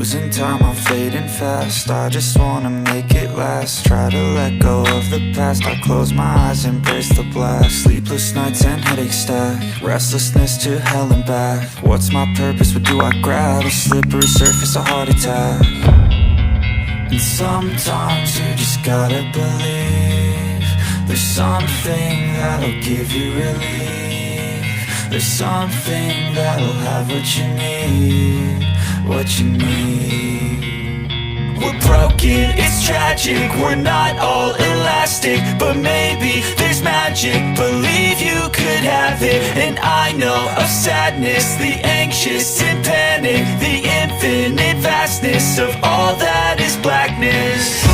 Losing time, I'm fading fast. I just wanna make it last. Try to let go of the past. I close my eyes, embrace the blast. Sleepless nights and headaches stack. Restlessness to hell and back. What's my purpose, what do I grab? A slippery surface, a heart attack. And sometimes you just gotta believe there's something that'll give you relief. There's something that'll have what you need, what you need. We're broken, it's tragic, we're not all elastic, but maybe there's magic, believe you could have it. And I know of sadness, the anxious and panic, the infinite vastness of all that is blackness.